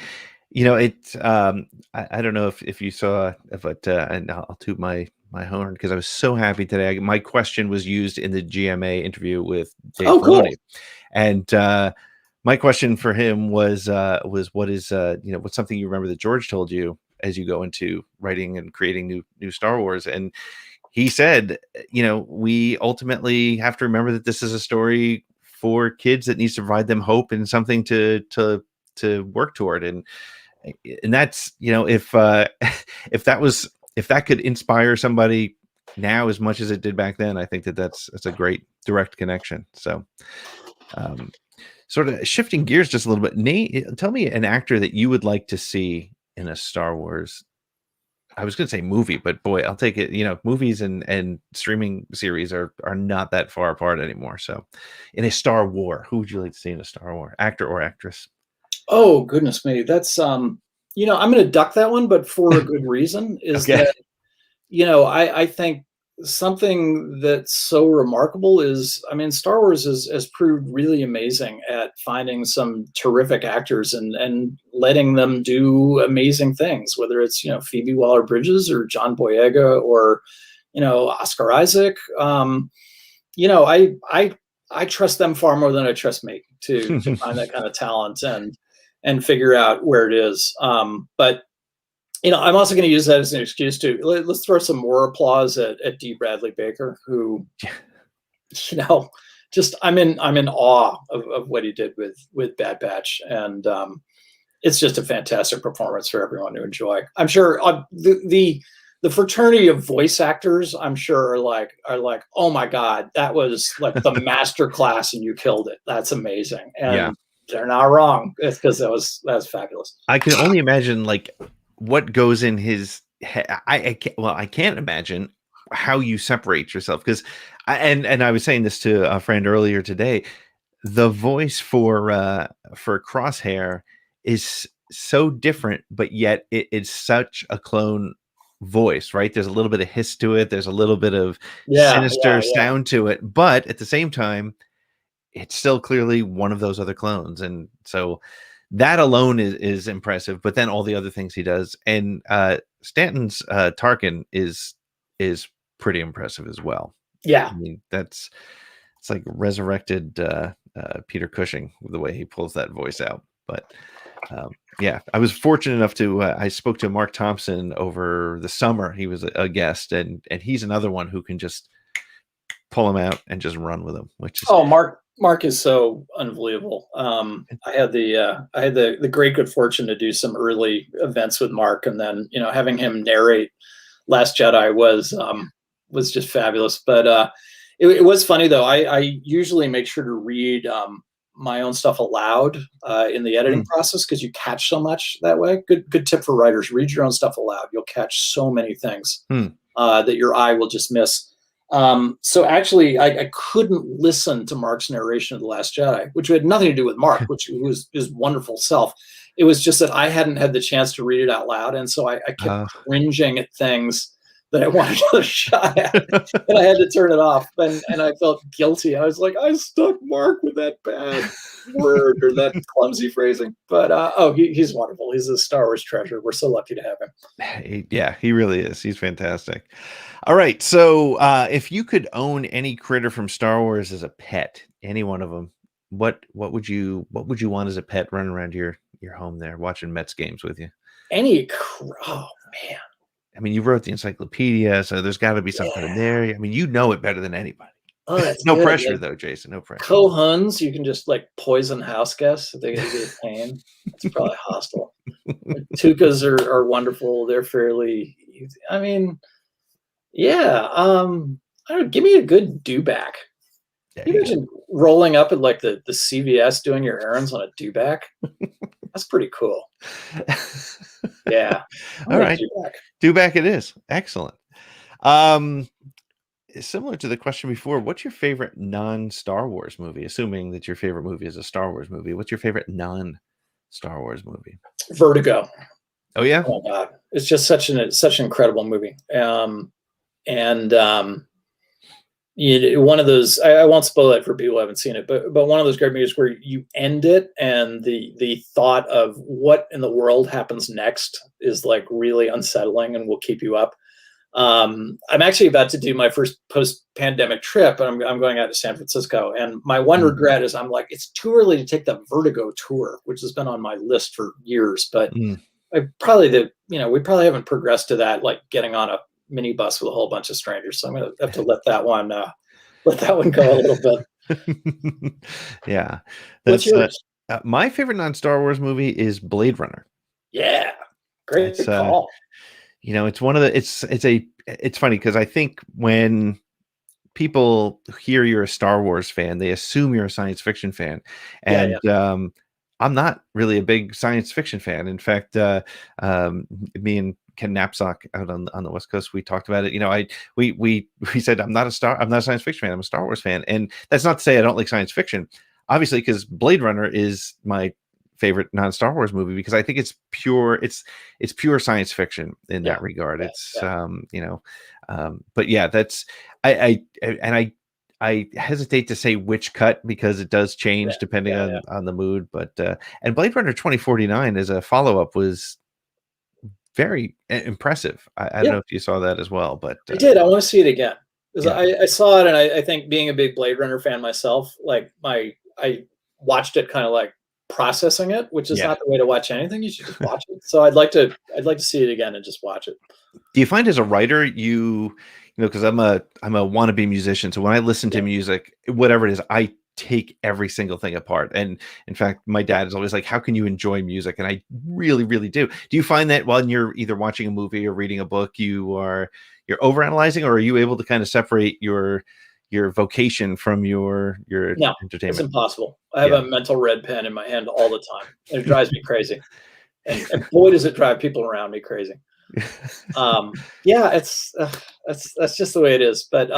Speaker 2: I don't know if you saw, but and I'll toot my horn because I was so happy today. My question was used in the GMA interview with Dave
Speaker 3: Oh, cool.
Speaker 2: Filoni, and my question for him was what is what's something you remember that George told you as you go into writing and creating new Star Wars? And he said, we ultimately have to remember that this is a story for kids that needs to provide them hope and something to work toward. And that's, if if that could inspire somebody now as much as it did back then, I think that's a great direct connection. So sort of shifting gears just a little bit, Nate, tell me an actor that you would like to see in a Star Wars. I was going to say movie, but boy, I'll take it. Movies and streaming series are not that far apart anymore. So, in a Star War, who would you like to see in a Star War, actor or actress?
Speaker 3: Oh goodness me, that's I'm going to duck that one, but for a good reason. Is
Speaker 2: Okay.
Speaker 3: that I think something that's so remarkable is, I mean, Star Wars has proved really amazing at finding some terrific actors and letting them do amazing things, whether it's, Phoebe Waller-Bridges or John Boyega or, Oscar Isaac. I trust them far more than I trust me to find that kind of talent and figure out where it is. But I'm also going to use that as an excuse to let's throw some more applause at D. Bradley Baker, who, just I'm in awe of what he did with Bad Batch, and it's just a fantastic performance for everyone to enjoy. I'm sure the fraternity of voice actors, I'm sure, are like, oh my god, that was like the master class, and you killed it. That's amazing, and
Speaker 2: Yeah,
Speaker 3: they're not wrong. It's because that's fabulous.
Speaker 2: I can only imagine like what goes in his head. I can't imagine how you separate yourself because, and I was saying this to a friend earlier today. The voice for Crosshair is so different, but yet it's such a clone voice, right? There's a little bit of hiss to it. There's a little bit of
Speaker 3: Yeah,
Speaker 2: sinister
Speaker 3: yeah, yeah.
Speaker 2: sound to it, but at the same time, it's still clearly one of those other clones. And so that alone is impressive. But then all the other things he does, and Stanton's Tarkin is pretty impressive as well.
Speaker 3: Yeah.
Speaker 2: I mean, it's like resurrected Peter Cushing with the way he pulls that voice out. But yeah, I was fortunate enough to I spoke to Mark Thompson over the summer. He was a guest, and he's another one who can just pull him out and just run with him, which is
Speaker 3: Mark is so unbelievable. I had the great good fortune to do some early events with Mark, and then having him narrate Last Jedi was just fabulous. But it was funny though. I usually make sure to read my own stuff aloud in the editing process, because you catch so much that way. Good tip for writers: read your own stuff aloud. You'll catch so many things that your eye will just miss. So actually, I couldn't listen to Mark's narration of The Last Jedi, which had nothing to do with Mark, which was his wonderful self. It was just that I hadn't had the chance to read it out loud, and so I kept cringing at things that I wanted another shot at, and I had to turn it off. And I felt guilty. I was like, I stuck Mark with that bad word or that clumsy phrasing. But he's wonderful. He's a Star Wars treasure. We're so lucky to have him.
Speaker 2: Yeah, he really is. He's fantastic. All right, so if you could own any critter from Star Wars as a pet, any one of them, what would you want as a pet running around your home there, watching Mets games with you?
Speaker 3: Oh man.
Speaker 2: I mean, you wrote the encyclopedia, so there's got to be something in there. I mean, you know it better than anybody.
Speaker 3: Oh, that's
Speaker 2: no
Speaker 3: good.
Speaker 2: pressure
Speaker 3: Like,
Speaker 2: though, Jason. No pressure.
Speaker 3: Cohuns, you can just like poison house guests if they get a pain. It's probably hostile. Tucas are wonderful. They're fairly. I mean, yeah. I don't know, give me a good dewback. Can you imagine rolling up at like the CVS doing your errands on a dewback? That's pretty cool. Yeah.
Speaker 2: All right. Dewback it is. Excellent. Similar to the question before, what's your favorite non-Star Wars movie? Assuming that your favorite movie is a Star Wars movie, what's your favorite non-Star Wars movie?
Speaker 3: Vertigo.
Speaker 2: Oh yeah.
Speaker 3: Oh my God. It's just such an incredible movie. One of those, I won't spoil it for people who haven't seen it, but one of those great movies where you end it and the thought of what in the world happens next is like really unsettling and will keep you up. I'm actually about to do my first post-pandemic trip, and I'm going out to San Francisco. And my one regret is I'm like, it's too early to take the Vertigo tour, which has been on my list for years. But we probably haven't progressed to that, like getting on a minibus with a whole bunch of strangers. So I'm going to have to let that one go a little bit.
Speaker 2: Yeah.
Speaker 3: What's yours?
Speaker 2: My favorite non-Star Wars movie is Blade Runner.
Speaker 3: Yeah. Great call.
Speaker 2: It's one of the, it's funny because I think when people hear you're a Star Wars fan, they assume you're a science fiction fan. And I'm not really a big science fiction fan. In fact, me and Ken Knapsack out on the West Coast, we talked about it. We said I'm not a science fiction fan. I'm a Star Wars fan. And that's not to say I don't like science fiction, obviously, because Blade Runner is my favorite non-Star Wars movie because I think it's pure science fiction in that regard. But yeah, that's I hesitate to say which cut because it does change depending on the mood. But and Blade Runner 2049 as a follow-up was very impressive. I don't know if you saw that as well, but
Speaker 3: I did. I want to see it again because I saw it, and I think being a big Blade Runner fan myself, like I watched it kind of like processing it, which is not the way to watch anything. You should just watch it. So I'd like to see it again and just watch it.
Speaker 2: Do you find as a writer because I'm a wannabe musician, so when I listen to music, whatever it is, I take every single thing apart. And in fact, my dad is always like, how can you enjoy music? And I really, really do. Do you find that when you're either watching a movie or reading a book, you're overanalyzing, or are you able to kind of separate your vocation from your entertainment?
Speaker 3: It's impossible. I have a mental red pen in my hand all the time. And it drives me crazy. And boy, does it drive people around me crazy. It's that's just the way it is. But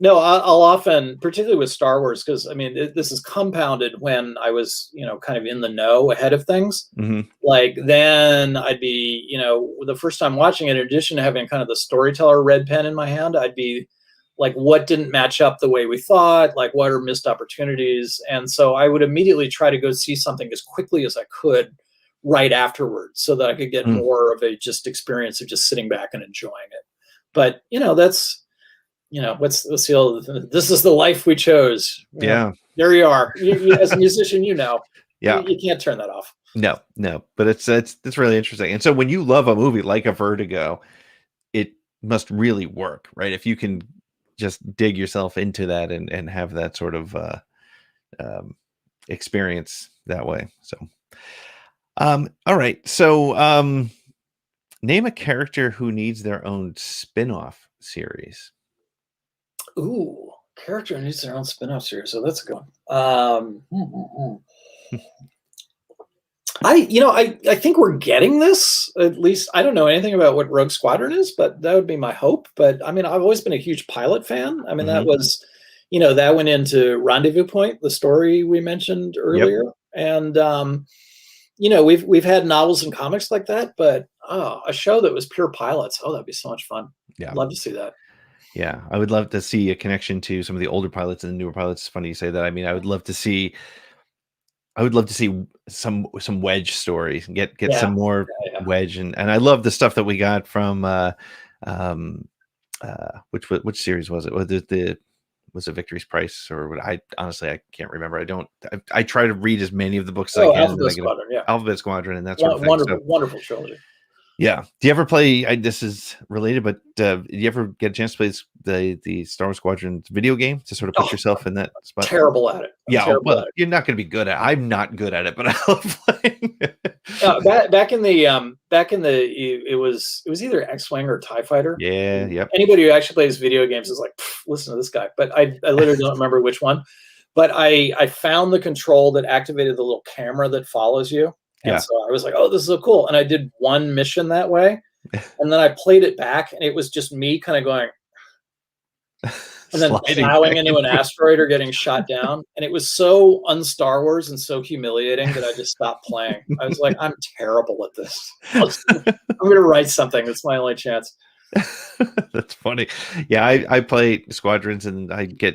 Speaker 3: No, I'll often, particularly with Star Wars, because I mean, this is compounded when I was, kind of in the know ahead of things.
Speaker 2: Mhm.
Speaker 3: Like then I'd be, the first time watching it, in addition to having kind of the storyteller red pen in my hand, I'd be like, what didn't match up the way we thought? Like, what are missed opportunities? And so I would immediately try to go see something as quickly as I could right afterwards, so that I could get
Speaker 2: Mm.
Speaker 3: more of a just experience of just sitting back and enjoying it. But that's what's the old, this is the life we chose.
Speaker 2: Yeah.
Speaker 3: There you are. As a musician,
Speaker 2: Yeah.
Speaker 3: you can't turn that off.
Speaker 2: No, but it's really interesting. And so when you love a movie like a Vertigo, it must really work, right? If you can just dig yourself into that and have that sort of experience that way. So, all right. So, name a character who needs their own spin-off series.
Speaker 3: Ooh, character needs their own spin-off series. So that's a good one. I think we're getting this. At least I don't know anything about what Rogue Squadron is, but that would be my hope. But I mean, I've always been a huge pilot fan. I mean, that was, that went into Rendezvous Point, the story we mentioned earlier, and we've had novels and comics like that, but a show that was pure pilots. Oh, that'd be so much fun.
Speaker 2: Yeah,
Speaker 3: I'd love to see that.
Speaker 2: Yeah, I would love to see a connection to some of the older pilots and the newer pilots. It's funny you say that. I mean, I would love to see some Wedge stories and get some more Wedge, and I love the stuff that we got from which series was it? Was it Victory's Price, or what? I honestly I can't remember. I try to read as many of the books as I can.
Speaker 3: Alphabet Squadron,
Speaker 2: Alphabet Squadron, and that sort of thing.
Speaker 3: Wonderful trilogy.
Speaker 2: Yeah. Do you ever play? This is related, but do you ever get a chance to play the Star Wars Squadron video game to sort of put yourself in that spot?
Speaker 3: Terrible at it.
Speaker 2: You're not going to be good at it. I'm not good at it, but I love playing.
Speaker 3: Back in the it was either X-Wing or TIE Fighter.
Speaker 2: Yeah. Yep.
Speaker 3: Anybody who actually plays video games is like, listen to this guy. But I literally don't remember which one. But I found the control that activated the little camera that follows you. And so I was like, oh, this is so cool. And I did one mission that way. And then I played it back, and it was just me kind of going, and then plowing into an asteroid or getting shot down. And it was so un-Star Wars and so humiliating that I just stopped playing. I was like, I'm terrible at this. I'm going to write something. That's my only chance.
Speaker 2: That's funny. Yeah, I play Squadrons, and I get,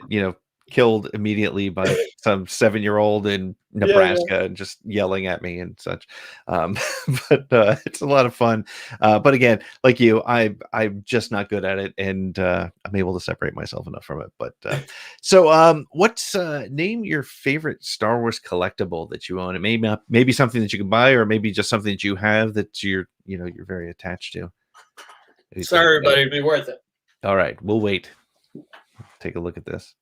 Speaker 2: killed immediately by some 7-year-old in Nebraska and just yelling at me and such. But it's a lot of fun. But again, like you, I'm just not good at it, and I'm able to separate myself enough from it. But so what's name your favorite Star Wars collectible that you own? It may not, maybe something that you can buy, or maybe just something that you have that you're very attached to.
Speaker 3: Sorry, everybody, it'd be worth it.
Speaker 2: All right, we'll wait. Take a look at this.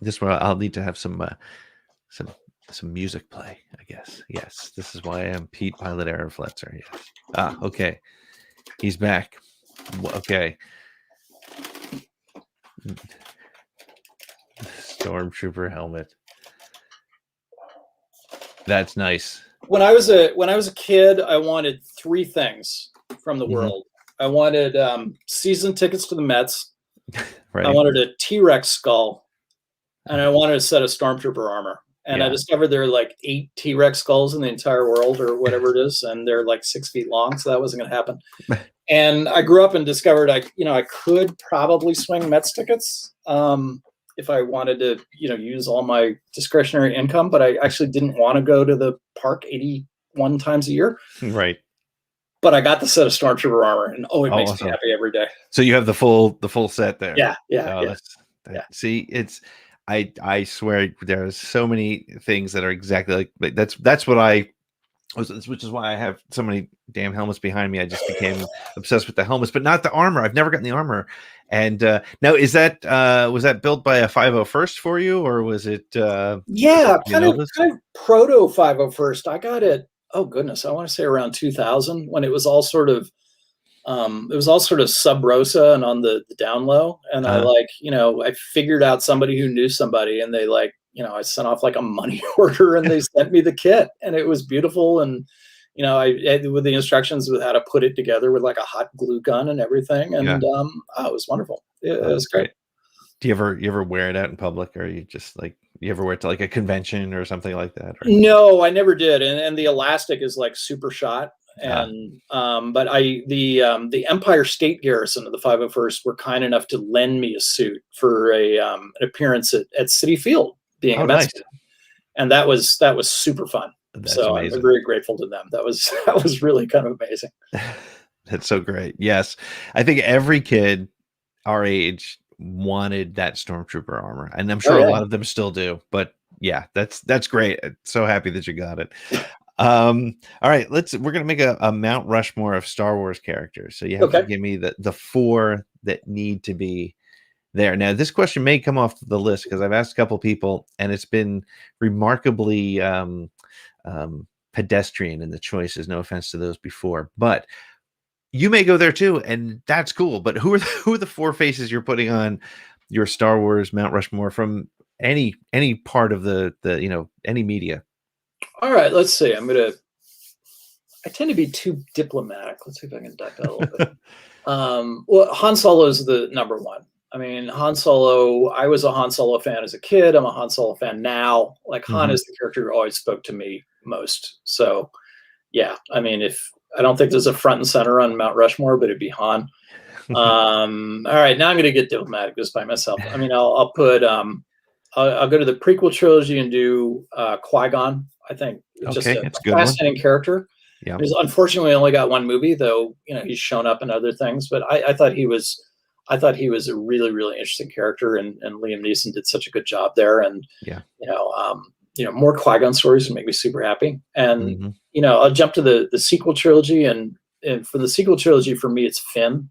Speaker 2: This one I'll need to have some music play, I guess. Yes, this is why I'm Pete Pilot Error Fletcher. Yes. Okay. He's back. Okay. Stormtrooper helmet. That's nice.
Speaker 3: When I was a kid, I wanted 3 things from the world. I wanted season tickets to the Mets.
Speaker 2: Right.
Speaker 3: I wanted a T-Rex skull, and I wanted a set of Stormtrooper armor. And I discovered there are like 8 T-Rex skulls in the entire world, or whatever it is, and they're like 6 feet long, so that wasn't going to happen. And I grew up and discovered I could probably swing Mets tickets if I wanted to, use all my discretionary income, but I actually didn't want to go to the park 81 times a year.
Speaker 2: Right.
Speaker 3: But I got the set of Stormtrooper armor, and it makes me happy every day.
Speaker 2: So you have the full set there.
Speaker 3: Yeah.
Speaker 2: See, it's I swear there's so many things that are exactly like that's what I was, which is why I have so many damn helmets behind me. I just became obsessed with the helmets, but not the armor. I've never gotten the armor. And now, is that was that built by a 501st for you, or was it? Kind of
Speaker 3: proto 501st. I got it. Oh goodness, I want to say around 2000, when it was all sort of sub rosa and on the down low. And I figured out somebody who knew somebody, and they I sent off like a money order, and they sent me the kit, and it was beautiful. And with the instructions with how to put it together with like a hot glue gun and everything,
Speaker 2: Yeah.
Speaker 3: and it was wonderful. It
Speaker 2: Oh,
Speaker 3: was
Speaker 2: that's
Speaker 3: great.
Speaker 2: great. Do you ever wear it out in public, or you just like you ever wear it to like a convention or something like that? Or
Speaker 3: No, I never did, and the elastic is like super shot,
Speaker 2: ah,
Speaker 3: and but the Empire State Garrison of the 501st were kind enough to lend me a suit for an appearance at Citi Field, being
Speaker 2: oh,
Speaker 3: a Mets
Speaker 2: nice.
Speaker 3: fan, and that was super fun.
Speaker 2: That's
Speaker 3: So I'm
Speaker 2: amazing.
Speaker 3: very grateful to them. That was that was really kind of amazing.
Speaker 2: That's so great. Yes, I think every kid our age wanted that stormtrooper armor, and I'm
Speaker 3: Oh
Speaker 2: sure a
Speaker 3: yeah.
Speaker 2: lot of them still do. But yeah, that's great. So happy that you got it. All right, we're gonna make a Mount Rushmore of Star Wars characters. So you have to
Speaker 3: Okay.
Speaker 2: give me the four that need to be there. Now, this question may come off the list because I've asked a couple people, and it's been remarkably pedestrian in the choices. No offense to those before, but you may go there too, and that's cool. But who are the four faces you're putting on your Star Wars Mount Rushmore from any part of the any media?
Speaker 3: All right. Let's see. I tend to be too diplomatic. Let's see if I can duck that a little bit. Well, Han Solo is the number one. I mean, Han Solo, I was a Han Solo fan as a kid. I'm a Han Solo fan now. Like, Han
Speaker 2: Mhm.
Speaker 3: is the character who always spoke to me most. So, yeah, I mean, if I don't think there's a front and center on Mount Rushmore, but it'd be Han. All right, now I'm going to get diplomatic just by myself. I mean, I'll put, I'll go to the prequel trilogy and do Qui-Gon. I think it's just
Speaker 2: Okay,
Speaker 3: a
Speaker 2: that's a good one.
Speaker 3: fascinating character.
Speaker 2: Yeah.
Speaker 3: He's unfortunately only got one movie, though. He's shown up in other things. But I thought I thought he was a really, really interesting character, and Liam Neeson did such a good job there. And
Speaker 2: Yeah.
Speaker 3: more Qui-Gon stories would make me super happy. And
Speaker 2: Mhm.
Speaker 3: I'll jump to the sequel trilogy, and for the sequel trilogy, for me, it's Finn.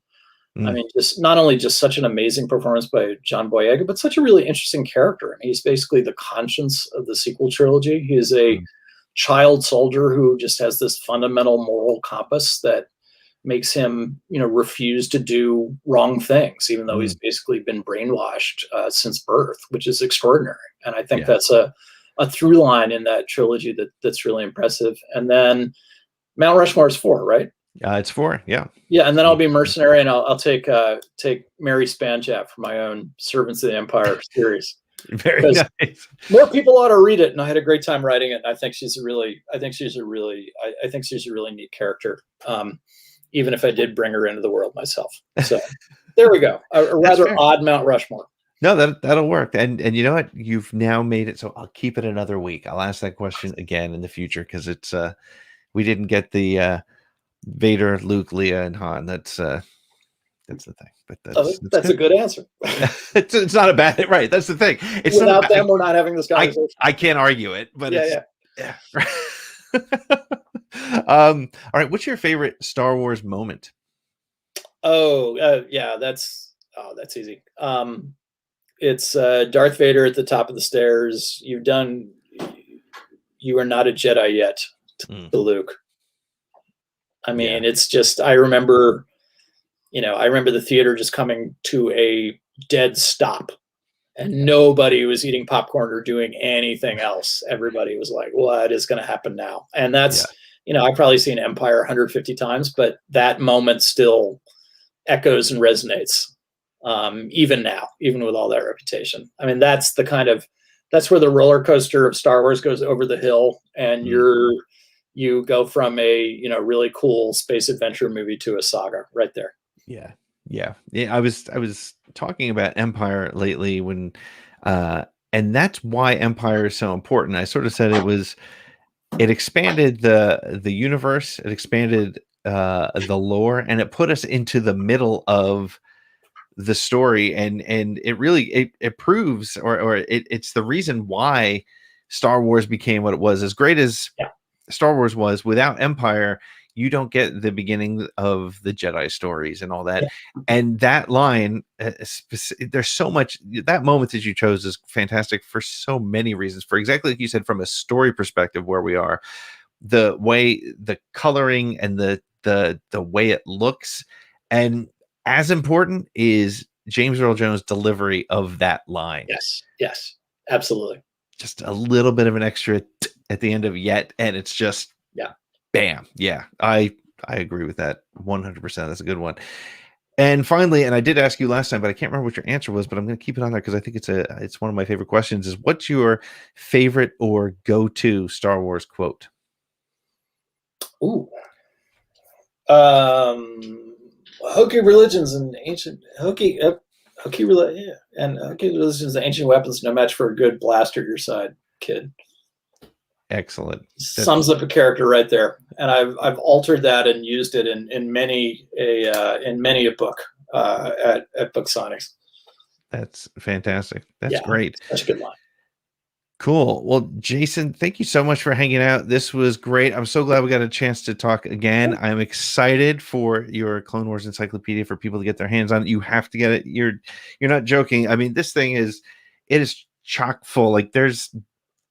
Speaker 3: I
Speaker 2: Mm,
Speaker 3: mean, just not only just such an amazing performance by John Boyega, but such a really interesting character. And he's basically the conscience of the sequel trilogy. He is a
Speaker 2: mm,
Speaker 3: child soldier who just has this fundamental moral compass that makes him, refuse to do wrong things, even though he's
Speaker 2: mm.
Speaker 3: basically been brainwashed since birth, which is extraordinary. And I think
Speaker 2: Yeah.
Speaker 3: that's a through line in that trilogy that's really impressive. And then Mount Rushmore is four, right?
Speaker 2: It's four. Yeah.
Speaker 3: Yeah, and then I'll
Speaker 2: Mm.
Speaker 3: be mercenary, and I'll take Mary Spanjap for my own Servants of the Empire series,
Speaker 2: Very
Speaker 3: because
Speaker 2: nice.
Speaker 3: more people ought to read it. And I had a great time writing it. And I think she's a really neat character. Even if I did bring her into the world myself. So there we go. A
Speaker 2: That's
Speaker 3: rather
Speaker 2: fair.
Speaker 3: odd Mount Rushmore.
Speaker 2: No, that'll work. And you know what? You've now made it so I'll keep it another week. I'll ask that question again in the future because it's we didn't get the Vader, Luke, Leia, and Han. That's the thing. But
Speaker 3: Oh,
Speaker 2: that's
Speaker 3: that's a
Speaker 2: good.
Speaker 3: good answer.
Speaker 2: It's not a bad right. That's the thing. It's not a
Speaker 3: Without
Speaker 2: bad.
Speaker 3: them, we're not having this conversation.
Speaker 2: I can't argue it, but
Speaker 3: Yeah,
Speaker 2: it's
Speaker 3: yeah.
Speaker 2: yeah. All right. What's your favorite Star Wars moment?
Speaker 3: Oh, yeah. That's easy. It's Darth Vader at the top of the stairs. You are not a Jedi yet,
Speaker 2: Mm,
Speaker 3: to Luke. I
Speaker 2: yeah.
Speaker 3: mean, it's just, I remember the theater just coming to a dead stop, and nobody was eating popcorn or doing anything else. Everybody was like, what is going to happen now? And
Speaker 2: Yeah.
Speaker 3: I've probably seen Empire 150 times, but that moment still echoes and resonates, even now, even with all that reputation. I mean, that's where the roller coaster of Star Wars goes over the hill, and
Speaker 2: Mm,
Speaker 3: you go from a really cool space adventure movie to a saga right there.
Speaker 2: yeah. Yeah. Yeah. I was talking about Empire lately when uh and that's why Empire is so important. I sort of said it expanded the universe, it expanded the lore, and it put us into the middle of the story, and it really it proves or it's the reason why Star Wars became what it was. As great as
Speaker 3: Yeah.
Speaker 2: Star Wars was, without Empire you don't get the beginning of the Jedi stories and all that.
Speaker 3: Yeah.
Speaker 2: And that line there's so much. That moment that you chose is fantastic for so many reasons, for exactly like you said, from a story perspective, where we are, the way the coloring and the way it looks, and as important is James Earl Jones' delivery of that line.
Speaker 3: Yes. Yes. Absolutely.
Speaker 2: Just a little bit of an extra at the end of yet, and it's just
Speaker 3: Yeah.
Speaker 2: Bam. Yeah, I agree with that 100%. That's a good one. And finally, and I did ask you last time, but I can't remember what your answer was, but I'm going to keep it on there because I think it's one of my favorite questions. Is what's your favorite or go-to Star Wars quote?
Speaker 3: Ooh. Hokey religions and hokey religions and ancient weapons, no match for a good blaster at your side, kid.
Speaker 2: Excellent.
Speaker 3: Sums up a character right there, and I've altered that and used it in many a book at Book Sonics.
Speaker 2: That's fantastic. That's great.
Speaker 3: That's a good line.
Speaker 2: Cool. Well, Jason, thank you so much for hanging out. This was great. I'm so glad we got a chance to talk again. I'm excited for your Clone Wars Encyclopedia for people to get their hands on it. You have to get it. You're not joking. I mean, this thing is chock full. Like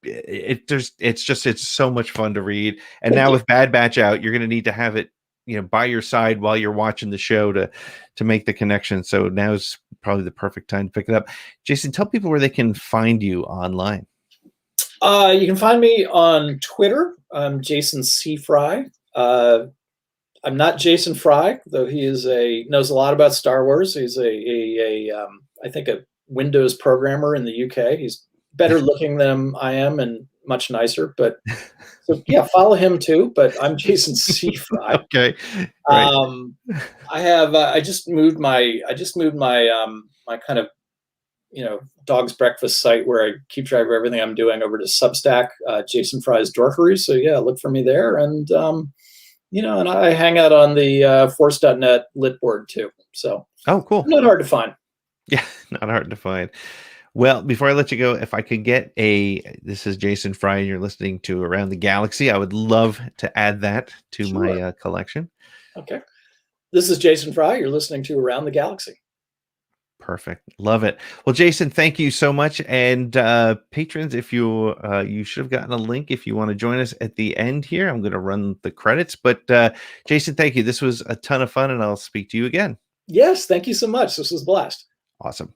Speaker 2: it's so much fun to read. And now with Bad Batch out, you're going to need to have it, by your side while you're watching the show to make the connection. So now's probably the perfect time to pick it up. Jason, tell people where they can find you online.
Speaker 3: You can find me on Twitter. I'm Jason C. Fry. I'm not Jason Fry, though he knows a lot about Star Wars. He's I think a Windows programmer in the UK. He's better looking than I am and much nicer. But so yeah, follow him too. But I'm Jason C. Fry.
Speaker 2: Okay. Right.
Speaker 3: I just moved my my kind of dog's breakfast site where I keep track of everything I'm doing over to Substack, Jason Fry's Dorkery. So yeah, look for me there. And and I hang out on the Force.net lit board too. So
Speaker 2: cool.
Speaker 3: Not hard to find.
Speaker 2: Yeah, not hard to find. Well, before I let you go, if I could get this is Jason Fry and you're listening to Around the Galaxy, I would love to add that to my collection.
Speaker 3: Okay. This is Jason Fry. You're listening to Around the Galaxy.
Speaker 2: Perfect. Love it. Well, Jason, thank you so much. And patrons, if you should have gotten a link if you want to join us at the end here. I'm going to run the credits. But Jason, thank you. This was a ton of fun, and I'll speak to you again.
Speaker 3: Yes, thank you so much. This was a blast.
Speaker 2: Awesome.